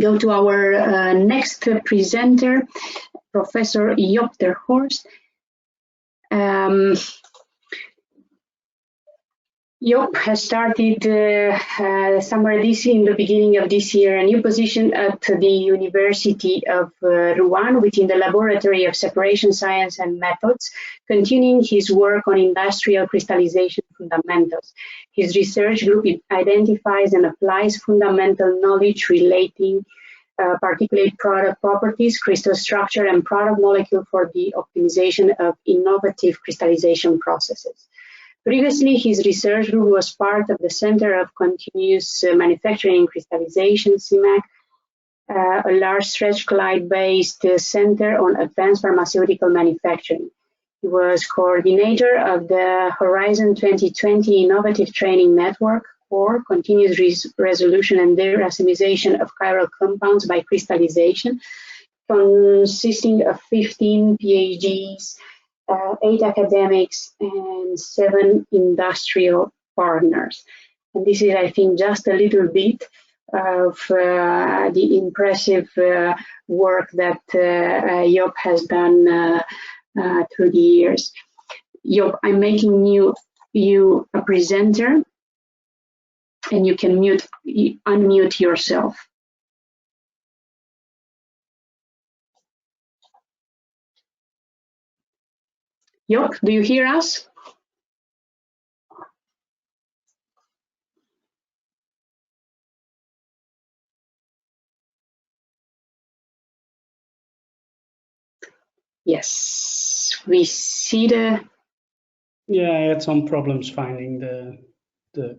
Go to our next presenter, Professor Joop ter Horst. Joop has started in the beginning of this year, a new position at the University of Rouen within the Laboratory of Separation Science and Methods, continuing his work on industrial crystallization fundamentals. His research group identifies and applies fundamental knowledge relating particulate product properties, crystal structure, and product molecule for the optimization of innovative crystallization processes. Previously, his research group was part of the Center of Continuous Manufacturing Crystallization, CMAC, a large stretch Clyde-based center on advanced pharmaceutical manufacturing. He was coordinator of the Horizon 2020 Innovative Training Network for Continuous Resolution and Deracemization of Chiral Compounds by Crystallization, consisting of 15 PhDs, 8 academics, and 7 industrial partners. And this is, I think, just a little bit of the impressive work that Joop has done through the years. Joop, I'm making you a presenter, and you can unmute yourself. Joop, do you hear us? Yes, we see the... Yeah, I had some problems finding the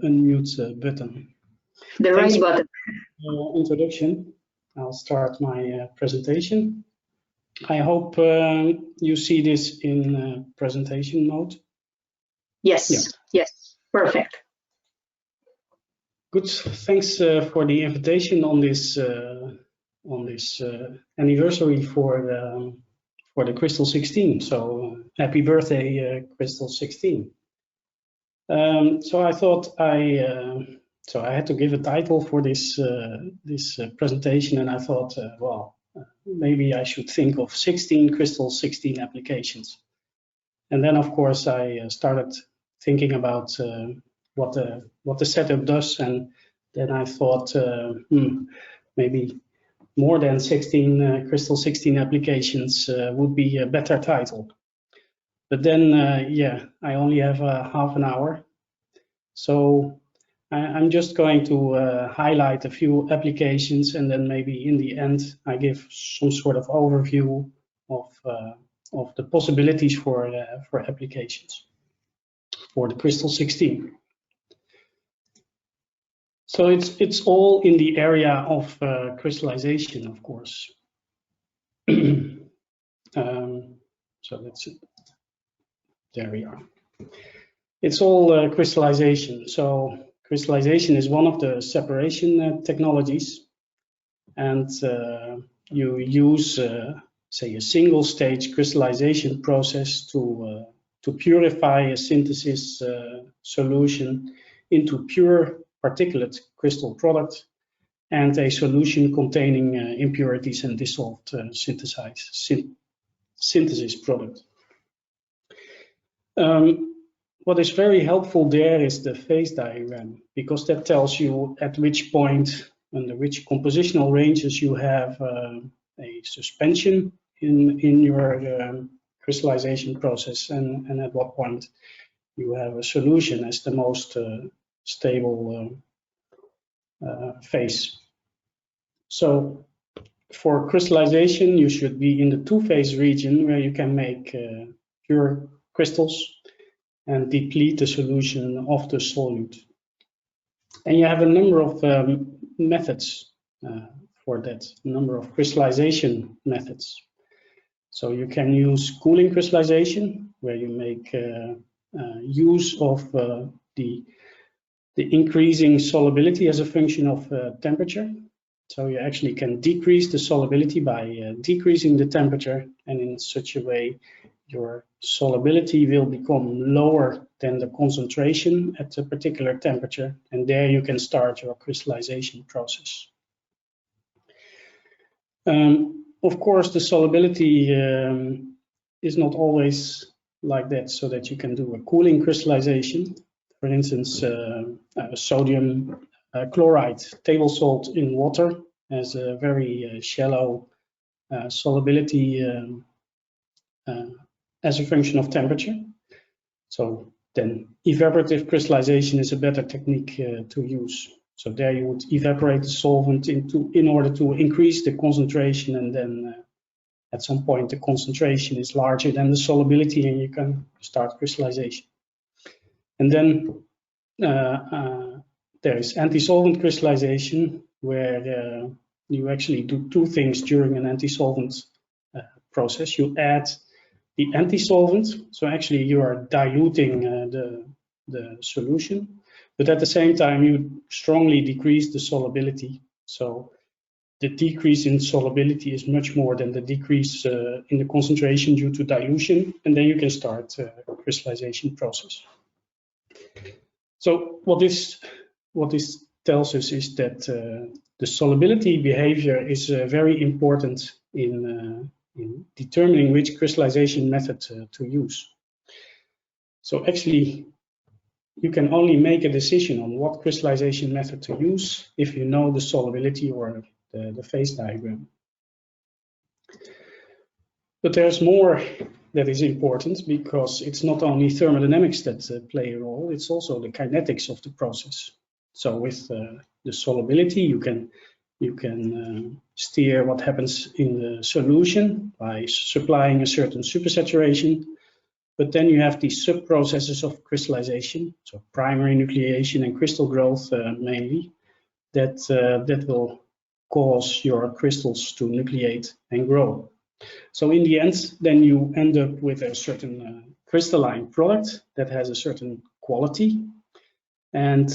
unmute button. The right button. Introduction. I'll start my presentation. I hope you see this in presentation mode. Yes, yeah. Yes, perfect. Good. Thanks for the invitation on this anniversary for the Crystal16. So happy birthday, Crystal16. So I thought so I had to give a title for this presentation, and I thought, well, maybe I should think of 16 Crystal16 applications. And then, of course, I started thinking about what the setup does, and then I thought maybe more than 16 Crystal16 applications would be a better title. But then, yeah, I only have half an hour, so I'm just going to highlight a few applications, and then maybe in the end I give some sort of overview of the possibilities for applications for the Crystal16. So it's all in the area of crystallization, of course. So that's it. There we are. It's all crystallization. So crystallization is one of the separation technologies, and you use, say, a single-stage crystallization process to purify a synthesis solution into pure particulate crystal product and a solution containing impurities and dissolved synthesis product. What is very helpful there is the phase diagram, because that tells you at which point, under which compositional ranges you have a suspension in your crystallization process, and at what point you have a solution as the most stable phase. So for crystallization, you should be in the two-phase region where you can make pure crystals and deplete the solution of the solute. And you have a number of methods for that, a number of crystallization methods. So you can use cooling crystallization, where you make use of the increasing solubility as a function of temperature. So you actually can decrease the solubility by decreasing the temperature, and in such a way your solubility will become lower then the concentration at a particular temperature, and there you can start your crystallization process. Of course, the solubility is not always like that, so that you can do a cooling crystallization. For instance, sodium chloride, table salt in water, has a very shallow solubility as a function of temperature. So then evaporative crystallization is a better technique to use. So there you would evaporate the solvent in order to increase the concentration, and then at some point the concentration is larger than the solubility and you can start crystallization. And then there is antisolvent crystallization, where you actually do two things during an antisolvent process. You add the antisolvent, so actually you are diluting the solution, but at the same time you strongly decrease the solubility. So the decrease in solubility is much more than the decrease in the concentration due to dilution, and then you can start crystallization process. So what this tells us is that the solubility behavior is very important in determining which crystallization method to use. So actually, you can only make a decision on what crystallization method to use if you know the solubility or the phase diagram. But there's more that is important, because it's not only thermodynamics that play a role, it's also the kinetics of the process. So with the solubility, you can steer what happens in the solution by supplying a certain supersaturation, but then you have these sub-processes of crystallization, so primary nucleation and crystal growth mainly, that will cause your crystals to nucleate and grow. So in the end, then you end up with a certain crystalline product that has a certain quality, and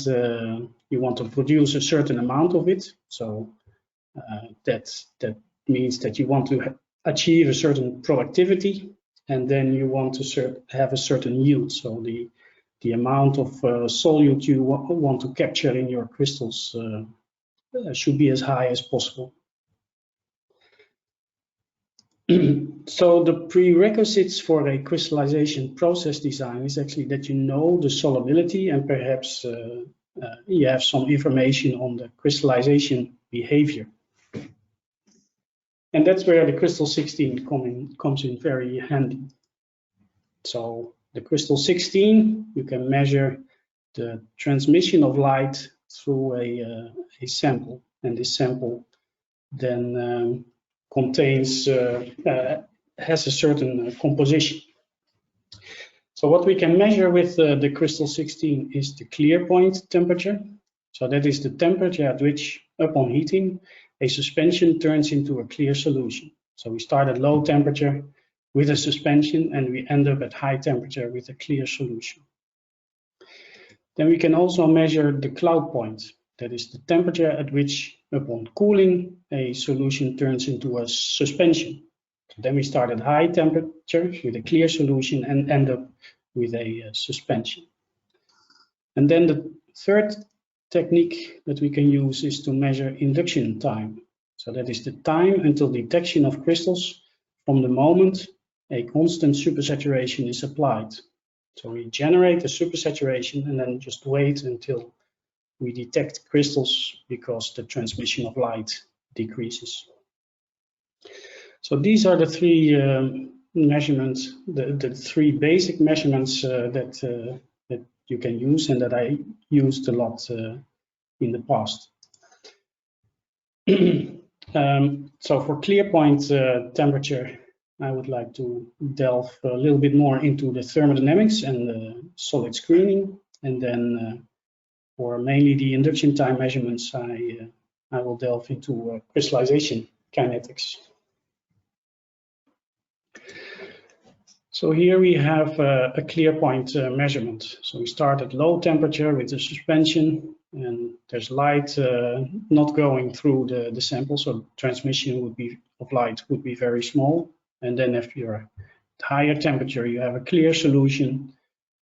you want to produce a certain amount of it. So that means that you want to achieve a certain productivity, and then you want to have a certain yield. So the amount of solute you want to capture in your crystals should be as high as possible. So the prerequisites for a crystallization process design is actually that you know the solubility, and perhaps you have some information on the crystallization behavior. And that's where the Crystal16 comes in very handy. So the Crystal16, you can measure the transmission of light through a sample, and this sample then has a certain composition. So what we can measure with the Crystal16 is the clear point temperature. So that is the temperature at which, upon heating, a suspension turns into a clear solution. So we start at low temperature with a suspension, and we end up at high temperature with a clear solution. Then we can also measure the cloud point. That is the temperature at which, upon cooling, a solution turns into a suspension. So then we start at high temperature with a clear solution and end up with a suspension. And then the third technique that we can use is to measure induction time. So that is the time until detection of crystals from the moment a constant supersaturation is applied. So we generate a supersaturation and then just wait until we detect crystals, because the transmission of light decreases. So these are the three measurements, the three basic measurements that you can use, and that I used a lot in the past. So for clear point temperature, I would like to delve a little bit more into the thermodynamics and the solid screening, and then for mainly the induction time measurements, I will delve into crystallization kinetics. So here we have a clear point measurement. So we start at low temperature with the suspension, and there's light not going through the sample, so transmission of light would be very small. And then if you're at higher temperature, you have a clear solution,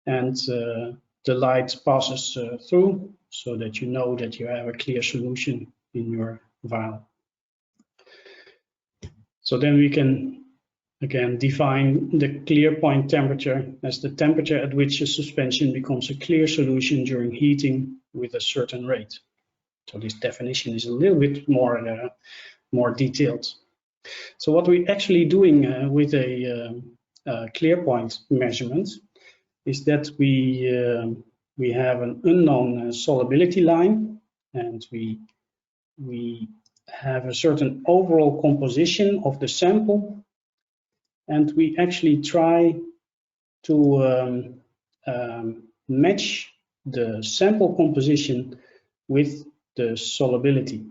and the light passes through, so that you know that you have a clear solution in your vial. So then we can again define the clear point temperature as the temperature at which a suspension becomes a clear solution during heating with a certain rate. So this definition is a little bit more detailed. So what we're actually doing with a clear point measurement is that we have an unknown solubility line, and we have a certain overall composition of the sample, and we actually try to match the sample composition with the solubility.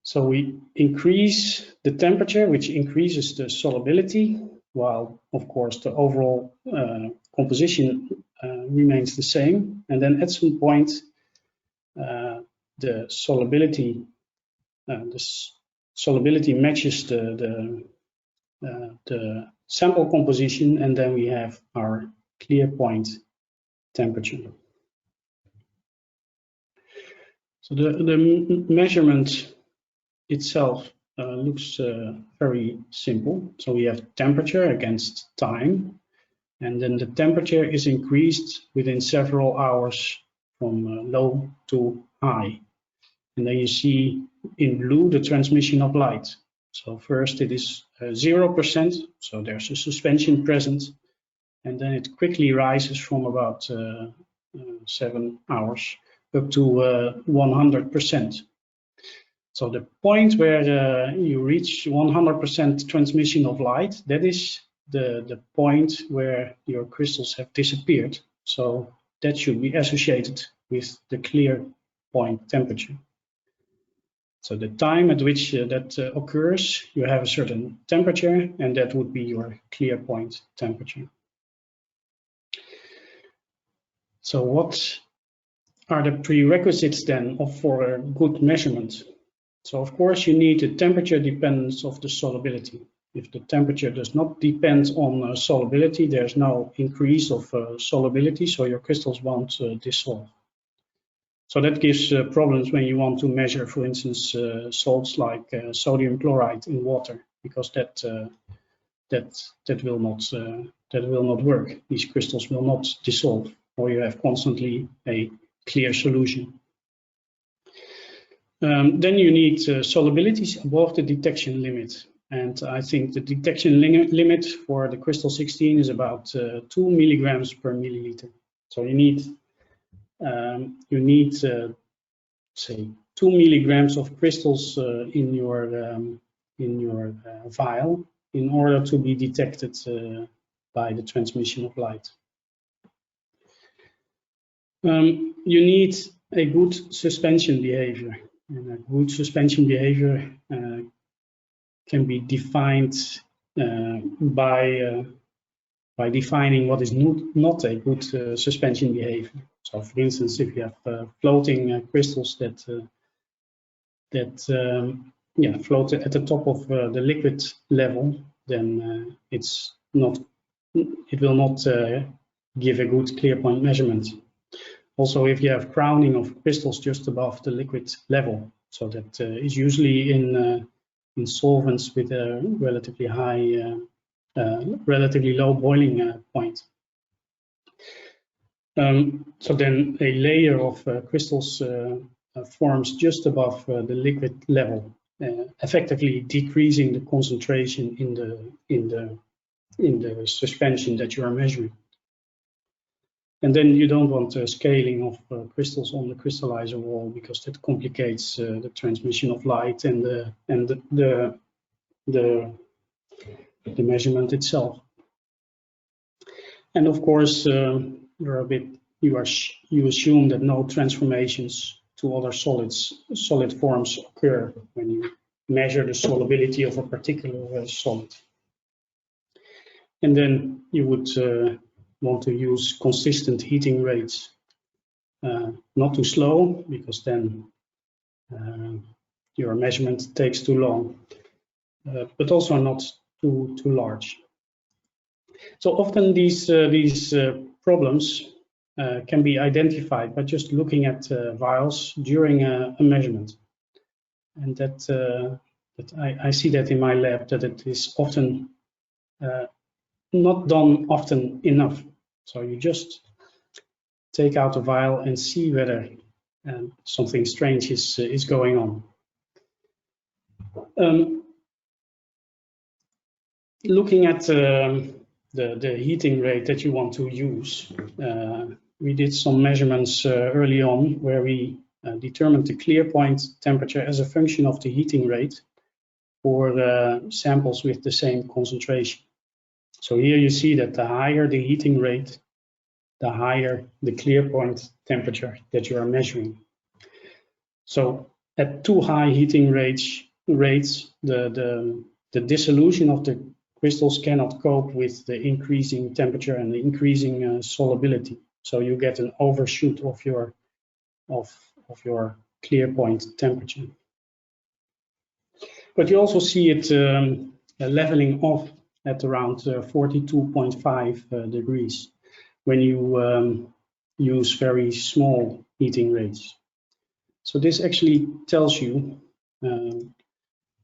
So we increase the temperature, which increases the solubility, while of course the overall composition remains the same. And then at some point the solubility matches the sample composition, and then we have our clear point temperature. So the measurement itself looks very simple. So we have temperature against time, and then the temperature is increased within several hours from low to high. And then you see in blue the transmission of light. So first it is 0%, so there's a suspension present, and then it quickly rises from about 7 hours up to 100%. So the point where you reach 100% transmission of light, that is the point where your crystals have disappeared. So that should be associated with the clear point temperature. So the time at which that occurs, you have a certain temperature, and that would be your clear point temperature. So what are the prerequisites then for a good measurement? So of course you need the temperature dependence of the solubility. If the temperature does not depend on solubility, there's no increase of solubility, so your crystals won't dissolve. So that gives problems when you want to measure, for instance, salts like sodium chloride in water, because that will not work. These crystals will not dissolve, or you have constantly a clear solution. Then you need solubilities above the detection limit, and I think the detection limit for the Crystal16 is about 2 milligrams per milliliter. So you need say 2 milligrams of crystals in your vial in order to be detected by the transmission of light. You need a good suspension behavior, and a good suspension behavior can be defined by defining what is not a good suspension behavior. So, for instance, if you have floating crystals that float at the top of the liquid level, then it will not give a good clear point measurement. Also, if you have crowning of crystals just above the liquid level, so that is usually in solvents with a relatively high, relatively low boiling point. So then a layer of crystals forms just above the liquid level, effectively decreasing the concentration in the suspension that you are measuring. And then you don't want scaling of crystals on the crystallizer wall, because that complicates the transmission of light and the measurement itself. And of course, you assume that no transformations to other solid forms occur when you measure the solubility of a particular solid. And then you would want to use consistent heating rates, not too slow, because then your measurement takes too long, but also not too large. So often these problems can be identified by just looking at vials during a measurement, and that I see that in my lab, that it is often not done often enough. So you just take out a vial and see whether something strange is going on. Looking at the heating rate that you want to use, we did some measurements early on where we determined the clear point temperature as a function of the heating rate for samples with the same concentration. So here you see that the higher the heating rate, the higher the clear point temperature that you are measuring. So at too high heating rates, the dissolution of the crystals cannot cope with the increasing temperature and the increasing solubility. So you get an overshoot of your clear point temperature. But you also see it leveling off at around 42.5 degrees when you use very small heating rates. So this actually tells you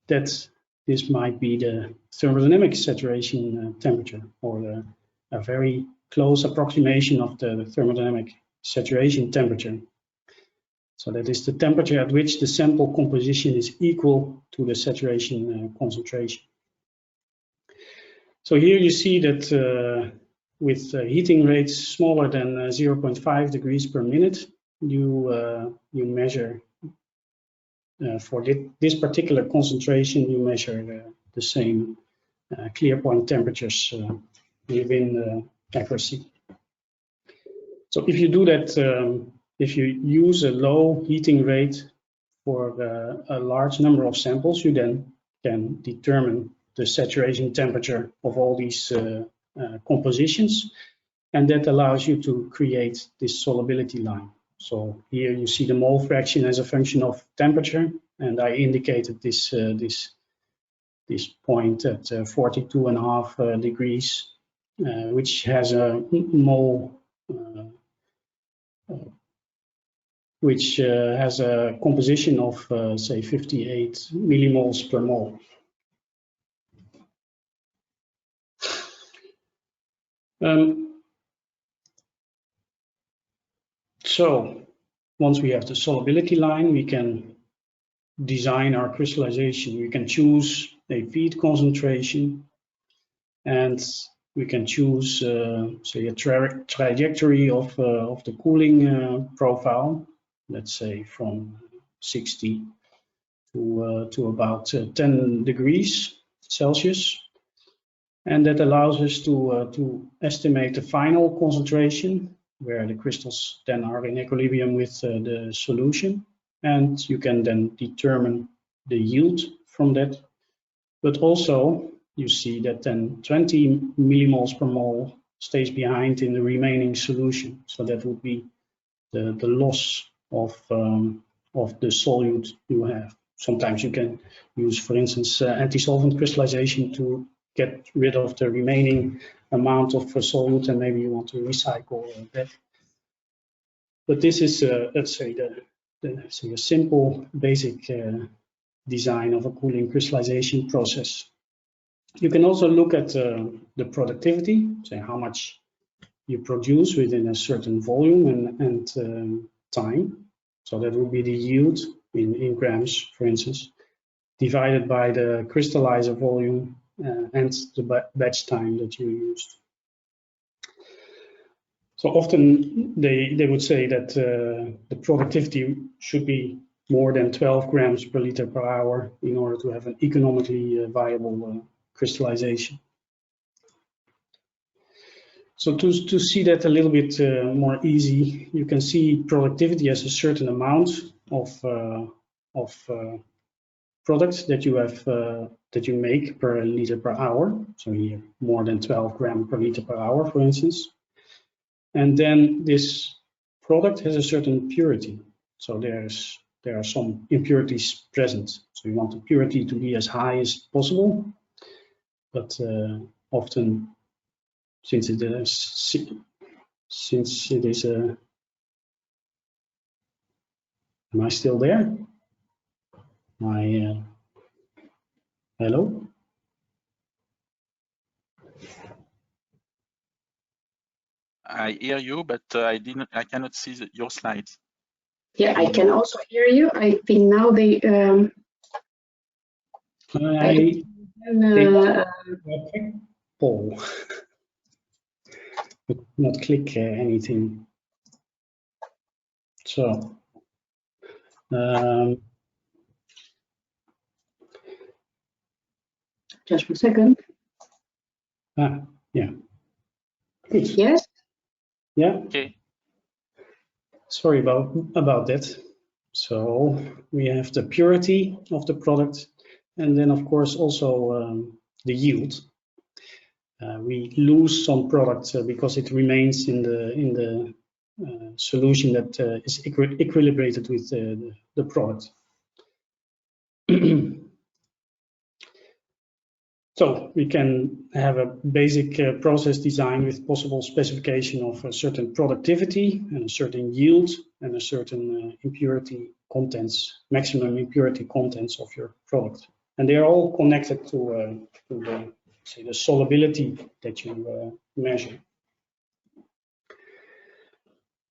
that this might be the thermodynamic saturation temperature, or a very close approximation of the thermodynamic saturation temperature. So that is the temperature at which the sample composition is equal to the saturation concentration. So here you see that with heating rates smaller than 0.5 degrees per minute, you measure for this particular concentration, you measure the same clear point temperatures within accuracy. So if you do that, if you use a low heating rate for a large number of samples, you then can determine the saturation temperature of all these compositions, and that allows you to create this solubility line. So here you see the mole fraction as a function of temperature, and I indicated this point at 42.5 degrees, which has a mole, which has a composition of say 58 millimoles per mole. So once we have the solubility line, we can design our crystallization. We can choose a feed concentration, and we can choose say a trajectory of the cooling profile, let's say from 60 to about 10 degrees Celsius. And that allows us to estimate the final concentration, where the crystals then are in equilibrium with the solution. And you can then determine the yield from that. But also, you see that then 20 millimoles per mole stays behind in the remaining solution. So that would be the loss of the solute you have. Sometimes you can use, for instance, antisolvent crystallization to get rid of the remaining amount of solute, and maybe you want to recycle that. But this is, let's say, a simple, basic design of a cooling crystallization process. You can also look at the productivity, say how much you produce within a certain volume and time. So that would be the yield in grams, for instance, divided by the crystallizer volume and the batch time that you used. So often they would say that the productivity should be more than 12 grams per liter per hour in order to have an economically viable crystallization. So to see that a little bit more easy, you can see productivity as a certain amount of products that you have that you make per liter per hour. So here more than 12 grams per liter per hour, for instance. And then this product has a certain purity. So there are some impurities present. So you want the purity to be as high as possible, but often since it is a. Am I still there? Hello? I hear you, but I cannot see your slides. Yeah, I can also hear you. I think now they. Poll, but not click anything. So. Just a second. Yeah. Good. Yes. Yeah. Okay. Sorry about that. So we have the purity of the product, and then of course also the yield. We lose some product because it remains in the solution that is equilibrated with the product. So we can have a basic process design with possible specification of a certain productivity and a certain yield and a certain impurity contents, maximum impurity contents of your product. And they are all connected to the, say, the solubility that you measure.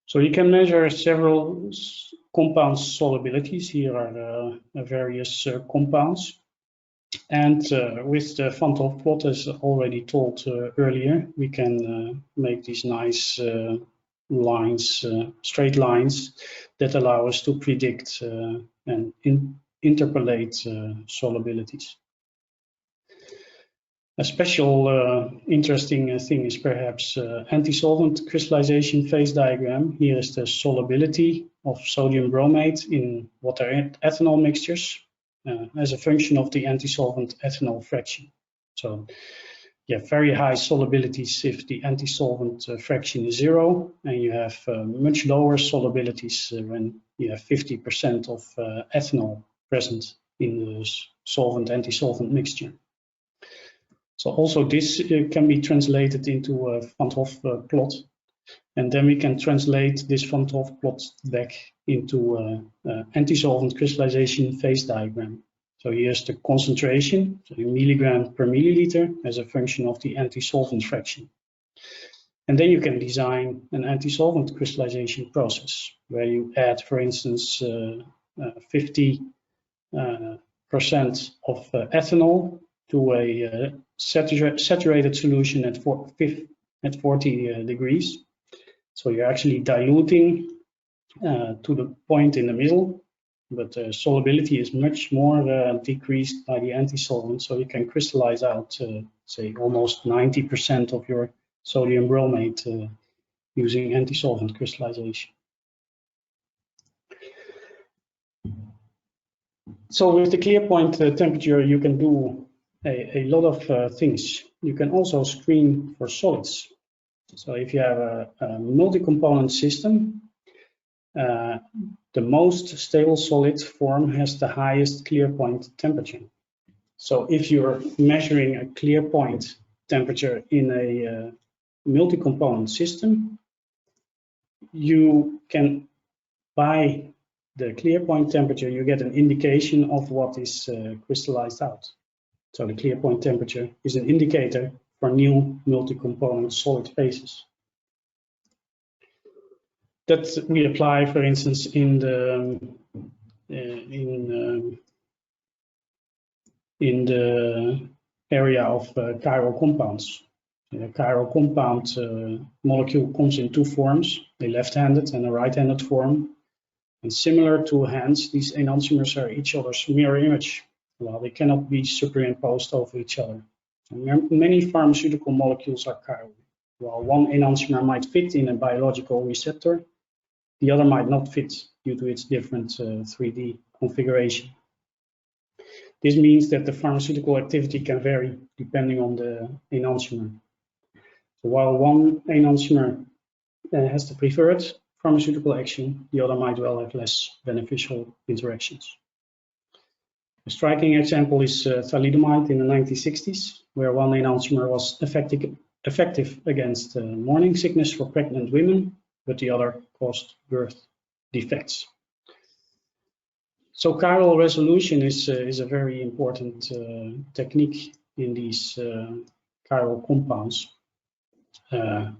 So you can measure several compound solubilities. Here are various compounds. And with the Van 't Hoff plot, as already told earlier, we can make these nice lines, straight lines that allow us to predict and interpolate solubilities. A special interesting thing is perhaps antisolvent crystallization phase diagram. Here is the solubility of sodium bromate in water ethanol mixtures. As a function of the antisolvent ethanol fraction. So you have very high solubilities if the antisolvent fraction is 0, and you have much lower solubilities when you have 50% of ethanol present in the solvent antisolvent mixture. So also this can be translated into a Van 't Hoff plot, and then we can translate this Van 't Hoff plot back into antisolvent crystallization phase diagram. So here's the concentration, so in milligram per milliliter as a function of the antisolvent fraction. And then you can design an antisolvent crystallization process where you add, for instance, 50% of ethanol to a saturated solution at 40 degrees. So you're actually diluting to the point in the middle, but solubility is much more decreased by the antisolvent, so you can crystallize out, say, almost 90% of your sodium bromate using antisolvent crystallization. So with the clear point temperature, you can do a lot of things. You can also screen for solids. So if you have a multi-component system, the most stable solid form has the highest clear point temperature. So if you're measuring a clear point temperature in a multi-component system, you can, by the clear point temperature, you get an indication of what is crystallized out. So the clear point temperature is an indicator for new multi-component solid phases. That we apply, for instance, in the area of chiral compounds. A chiral compound molecule comes in two forms, a left-handed and a right-handed form. And similar to hands, these enantiomers are each other's mirror image, while they cannot be superimposed over each other. And many pharmaceutical molecules are chiral. While one enantiomer might fit in a biological receptor, the other might not fit due to its different 3D configuration. This means that the pharmaceutical activity can vary depending on the enantiomer. So while one enantiomer has the preferred pharmaceutical action, the other might well have less beneficial interactions. A striking example is thalidomide in the 1960s, where one enantiomer was effective against morning sickness for pregnant women, but the other caused birth defects. So chiral resolution is a very important technique in these chiral compounds. And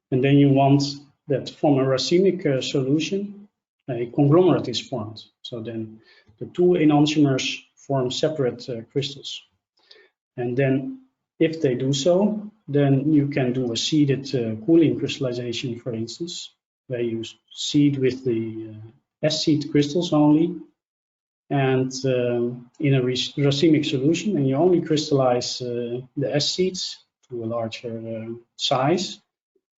then you want that from a racemic solution, a conglomerate is formed. So then the two enantiomers form separate crystals. And then if they do so, then you can do a seeded cooling crystallization, for instance, where you seed with the S-seed crystals only, and in a racemic solution, and you only crystallize the S-seeds to a larger size,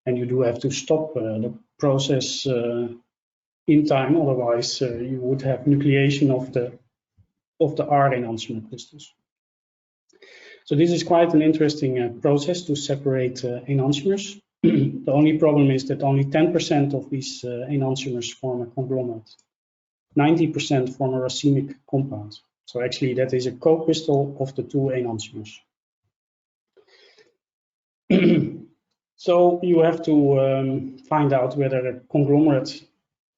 and you do have to stop the process in time, otherwise you would have nucleation of the R enantiomer crystals. So this is quite an interesting process to separate enantiomers. The only problem is that only 10% of these enantiomers form a conglomerate. 90% form a racemic compound. So actually that is a co-crystal of the two enantiomers. So you have to find out whether a conglomerate,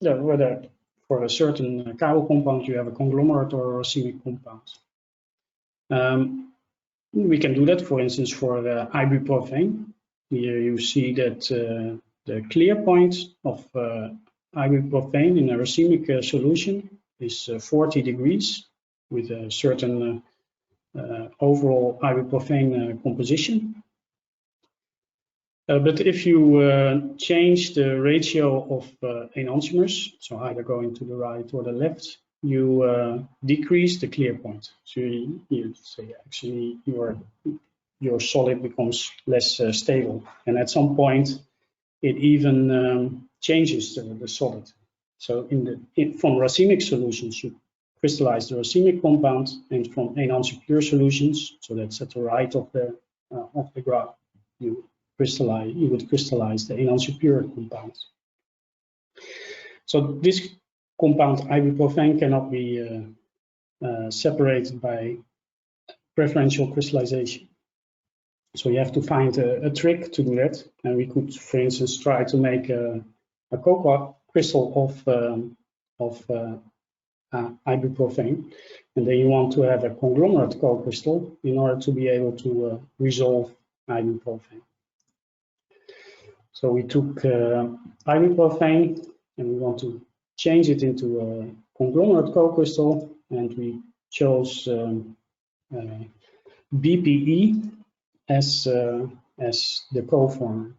whether for a certain chiral compound you have a conglomerate or a racemic compound. We can do that, for instance, for the Ibuprofen. Here you see that the clear point of Ibuprofen in a racemic solution is 40 degrees with a certain overall Ibuprofen composition. But if you change the ratio of enantiomers, so either going to the right or the left, you decrease the clear point. So you say actually your solid becomes less stable, and at some point it even changes the solid. So from racemic solutions you crystallize the racemic compound, and from enantiomer pure solutions, so that's at the right of the graph, you would crystallize the enantiomer pure compound. So this compound Ibuprofen cannot be separated by preferential crystallization. So you have to find a trick to do that, and we could, for instance, try to make a co-crystal of Ibuprofen, and then you want to have a conglomerate co-crystal in order to be able to resolve Ibuprofen. So we took Ibuprofen and we want to change it into a conglomerate co-crystal, and we chose BPE as the coformer.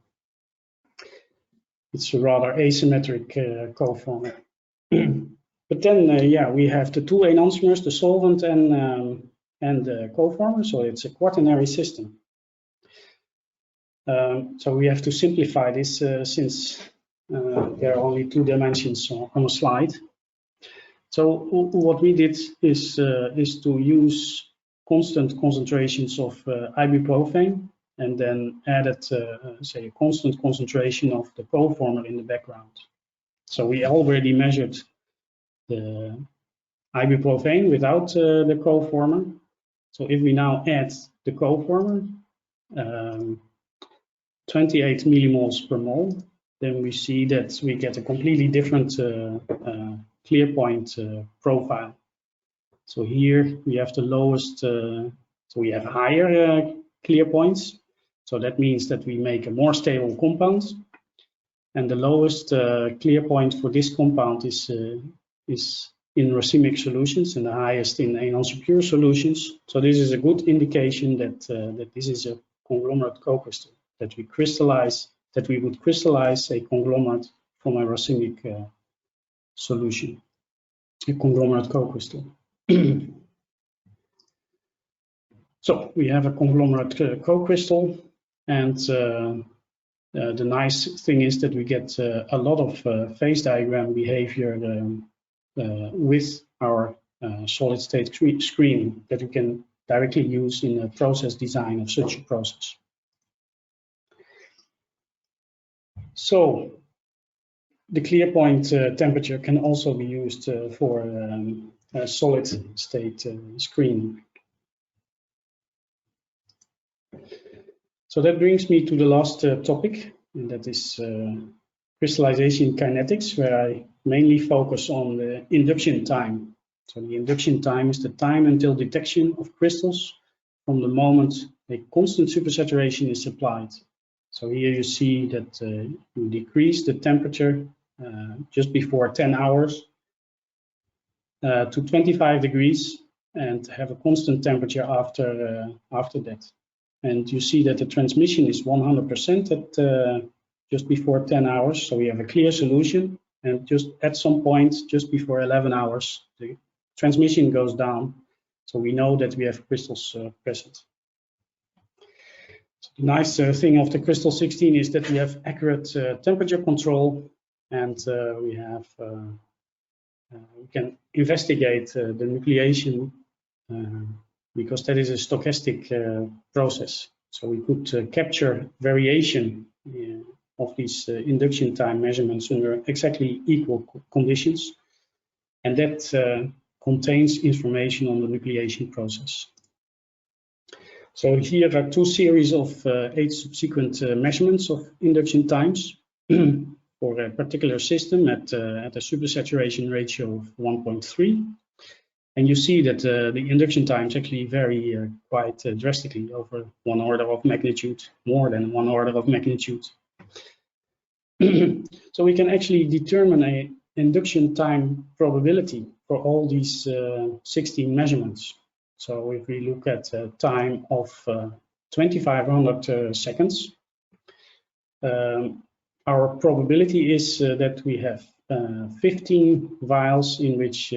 It's a rather asymmetric coformer. But then, yeah, we have the two enantiomers, the solvent and the coformer, so it's a quaternary system. So we have to simplify this since there are only two dimensions on a slide. So what we did is to use constant concentrations of Ibuprofen, and then added, say, a constant concentration of the coformer in the background. So we already measured the Ibuprofen without the coformer. So if we now add the coformer, 28 millimoles per mole, then we see that we get a completely different clear point profile. So here we have the lowest, so we have higher clear points. So that means that we make a more stable compound. And the lowest clear point for this compound is in racemic solutions, and the highest in enantiomer pure solutions. So this is a good indication that that this is a conglomerate co-crystal, that we would crystallize a conglomerate from a racemic solution, a conglomerate co-crystal. So we have a conglomerate co-crystal, and the nice thing is that we get a lot of phase diagram behavior with our solid state screening that we can directly use in the process design of such a process. So the clear point temperature can also be used for solid state screening. So that brings me to the last topic, and that is crystallization kinetics, where I mainly focus on the induction time. So the induction time is the time until detection of crystals from the moment a constant supersaturation is applied. So here you see that you decrease the temperature just before 10 hours to 25 degrees and have a constant temperature after that. And you see that the transmission is 100% at just before 10 hours. So we have a clear solution, and just at some point, just before 11 hours, the transmission goes down. So we know that we have crystals present. So the nice thing of the Crystal16 is that we have accurate temperature control, and we can investigate the nucleation because that is a stochastic process. So we could capture variation of these induction time measurements under exactly equal conditions, and that contains information on the nucleation process. So here are two series of 8 subsequent measurements of induction times for a particular system at a supersaturation ratio of 1.3. And you see that the induction times actually vary quite drastically over 1 order of magnitude, more than 1 order of magnitude. So we can actually determine an induction time probability for all these 16 measurements. So if we look at a time of 2500 seconds, our probability is that we have 15 vials in which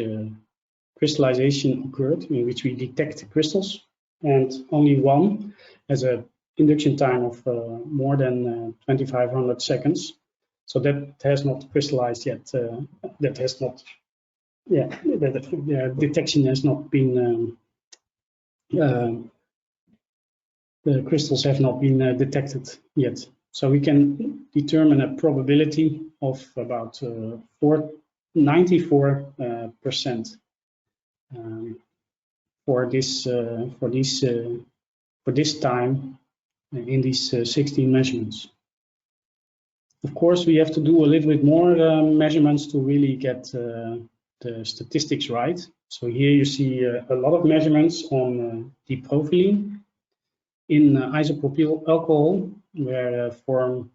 crystallization occurred, in which we detect crystals, and only one has an induction time of more than 2500 seconds. So that has not crystallized yet. That has not, the detection has not been, the crystals have not been detected yet. So we can determine a probability of about 94% for this time in these 16 measurements. Of course, we have to do a little bit more measurements to really get the statistics right. So here you see a lot of measurements on dipropylene in isopropyl alcohol, where the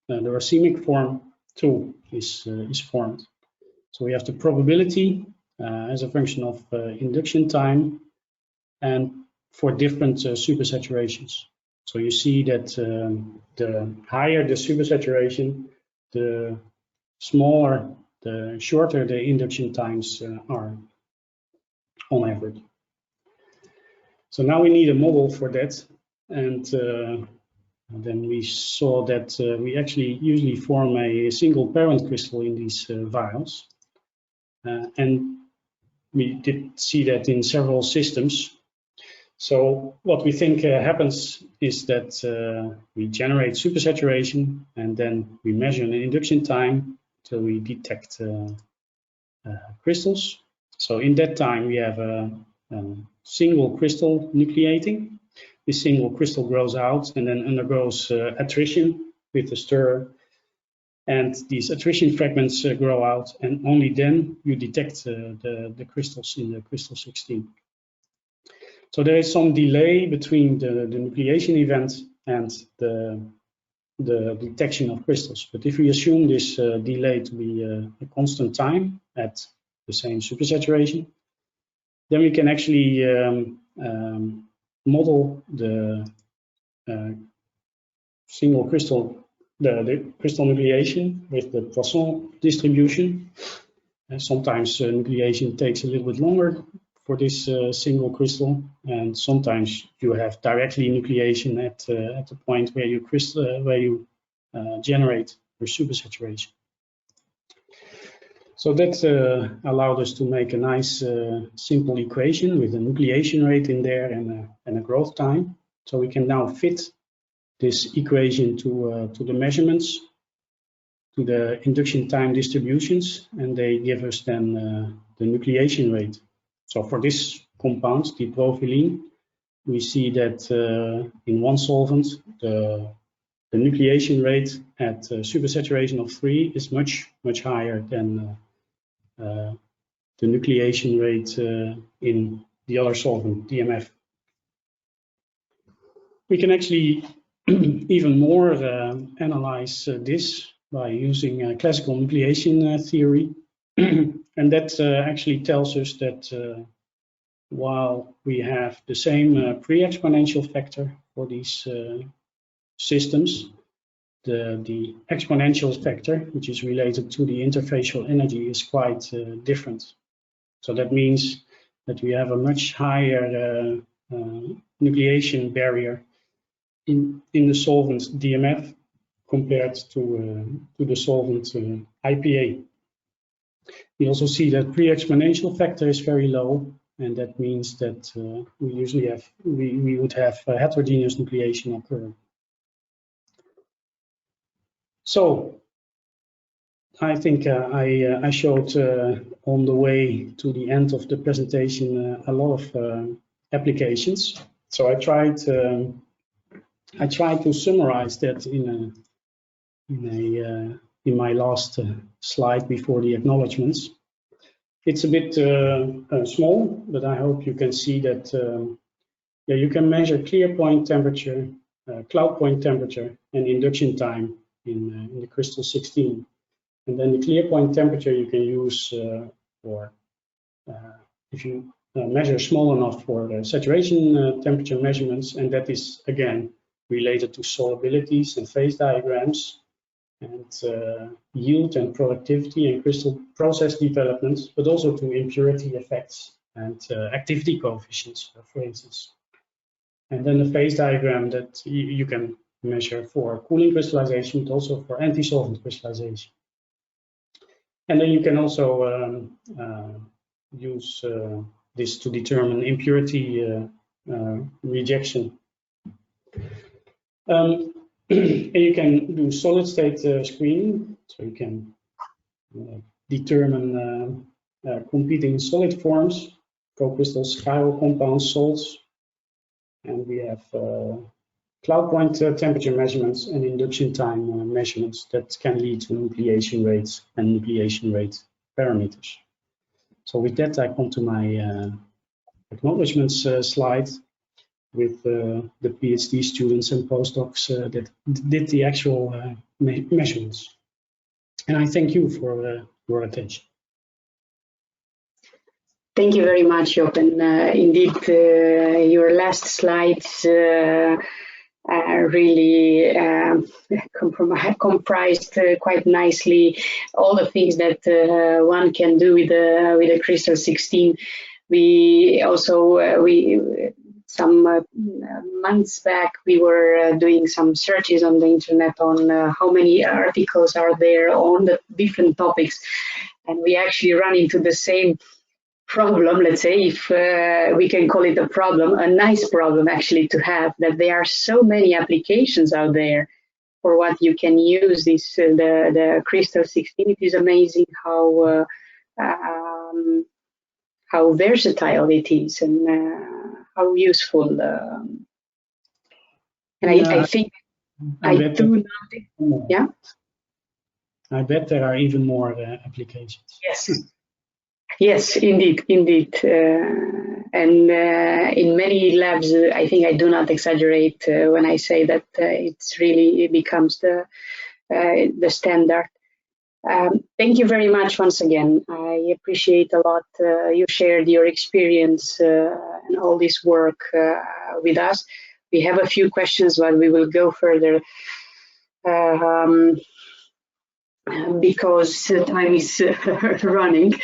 racemic form 2 is formed. So we have the probability as a function of induction time and for different supersaturations. So you see that the higher the supersaturation, the smaller, the shorter the induction times are on average. So now we need a model for that, and then we saw that we actually usually form a single parent crystal in these vials, and we did see that in several systems. So what we think happens is that we generate supersaturation, and then we measure an induction time till we detect crystals. So in that time we have a single crystal nucleating. This single crystal grows out and then undergoes attrition with the stirrer, and these attrition fragments grow out, and only then you detect the crystals in the Crystal16. So there is some delay between the nucleation event and the detection of crystals. But if we assume this delay to be a constant time at the same supersaturation, then we can actually model the single crystal, the crystal nucleation with the Poisson distribution. And sometimes nucleation takes a little bit longer for this single crystal, and sometimes you have directly nucleation at the point where you generate your supersaturation. So that allowed us to make a nice simple equation with a nucleation rate in there and a growth time. So we can now fit this equation to the measurements, to the induction time distributions, and they give us then the nucleation rate. So for this compound, dipropylene, we see that in one solvent, the nucleation rate at supersaturation of 3 is much higher than the nucleation rate in the other solvent, DMF. We can actually even more analyze this by using classical nucleation theory. And that actually tells us that while we have the same pre-exponential factor for these systems, the exponential factor, which is related to the interfacial energy, is quite different. So that means that we have a much higher nucleation barrier in the solvent DMF compared to the solvent IPA. We also see that pre-exponential factor is very low, and that means that we would have heterogeneous nucleation occur. So I think I showed on the way to the end of the presentation a lot of applications. So I tried to summarize that in my last slide before the acknowledgements. It's a bit small, but I hope you can see that you can measure clear point temperature, cloud point temperature, and induction time in the Crystal16. And then the clear point temperature you can use for if you measure small enough for the saturation temperature measurements, and that is again related to solubilities and phase diagrams and yield and productivity and crystal process developments, but also to impurity effects and activity coefficients, for instance. And then the phase diagram that you can measure for cooling crystallization, but also for antisolvent crystallization. And then you can also use this to determine impurity rejection. And you can do solid state screening, so you can determine competing solid forms, co-crystals, chiral compounds, salts, and we have cloud point temperature measurements and induction time measurements that can lead to nucleation rates and nucleation rate parameters. So with that, I come to my acknowledgements slide with the PhD students and postdocs that did the actual measurements. And I thank you for your attention. Thank you very much, Joop. And indeed, your last slides really comprised quite nicely all the things that one can do with the Crystal16. We also some months back, we were doing some searches on the internet on how many articles are there on the different topics, and we actually run into the same problem, let's say, if we can call it a problem, a nice problem actually to have, that there are so many applications out there for what you can use this the Crystal16. It is amazing how versatile it is and how useful. And I think I do not. Yeah. I bet there are even more applications. Yes. Yes, indeed. And in many labs, I think I do not exaggerate when I say that it becomes the standard. Thank you very much once again. I appreciate a lot you shared your experience and all this work with us. We have a few questions, but we will go further because time is running.